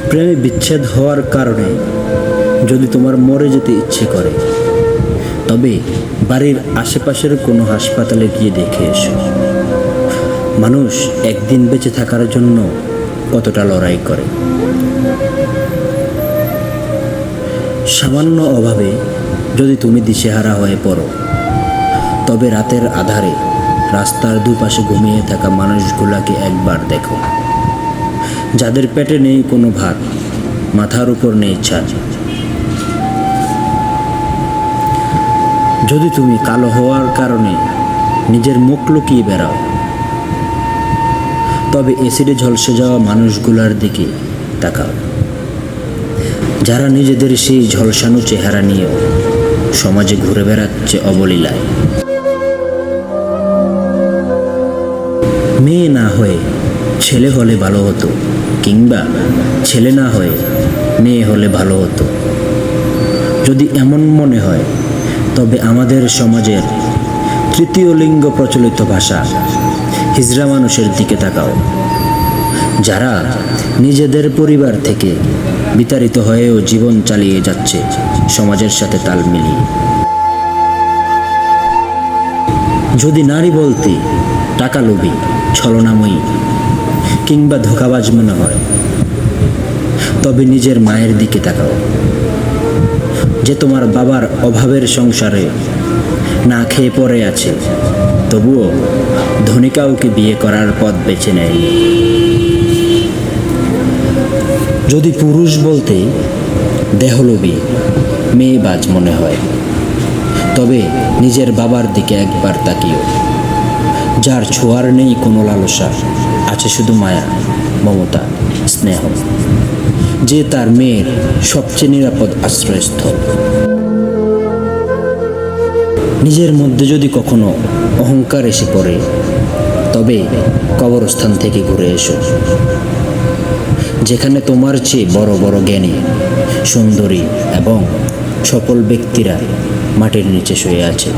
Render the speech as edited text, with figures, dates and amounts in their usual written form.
প্রেমে বিচ্ছেদ হওয়ার কারণে যদি তোমার মরে যেতে ইচ্ছে করে, তবে বাড়ির আশেপাশের কোনো হাসপাতালে গিয়ে দেখে এসো মানুষ একদিন বেঁচে থাকার জন্য কতটা লড়াই করে। সামান্য অভাবে যদি তুমি দিশেহারা হয়ে পড়ো, তবে রাতের আধারে রাস্তার দুপাশে ঘুমিয়ে থাকা মানুষগুলোকে একবার দেখো, যাদের পেটে নেই কোনো ভাত, মাথার উপর নেই ছাদ। যদি তুমি কালো হওয়ার কারণে নিজের মুখ লুকিয়ে বেড়াও, তবে অ্যাসিডে ঝলসে যাওয়া মানুষগুলোর দিকে তাকাও, যারা নিজেদের সেই ঝলসানো চেহারা নিয়েও সমাজে ঘুরে বেড়াচ্ছে অবলীলায়। মেয়ে না হয়ে ছেলে হলে ভালো হতো, কিংবা ছেলে না হয়ে মেয়ে হলে ভালো হতো। যদি এমন মনে হয়, তবে আমাদের সমাজের তৃতীয় লিঙ্গ প্রচলিত ভাষা হিজড়া মানুষের দিকে তাকাও, যারা নিজেদের পরিবার থেকে বিতাড়িত হয়েও জীবন চালিয়ে যাচ্ছে সমাজের সাথে তাল মিলিয়ে। যদি নারী বলতে টাকা লোভী, ছলনাময়ী কিংবা ধোঁকাবাজ মনে হয়, তবে নিজের মায়ের দিকে তাকাও, যে তোমার বাবার অভাবের সংসারে না খেয়ে পড়ে আছে, তবুও ধনী কাউকে বিয়ে করার পথ বেছে নেয়। যদি পুরুষ বলতে দেহলোভী, মেয়েবাজ মনে হয়, তবে নিজের বাবার দিকে একবার তাকিও, যার ছোঁয়ার নেই কোনো লালসা, আছে শুধু মায়া, মমতা, স্নেহ, যে তার মেয়ের সবচেয়ে নিরাপদ আশ্রয়স্থল। নিজের মধ্যে যদি কখনো অহংকার এসে পড়ে, তবে কবরস্থান থেকে ঘুরে এসো, যেখানে তোমার চেয়ে বড় বড় জ্ঞানী, সুন্দরী এবং সফল ব্যক্তিরা মাটির নিচে শুয়ে আছে।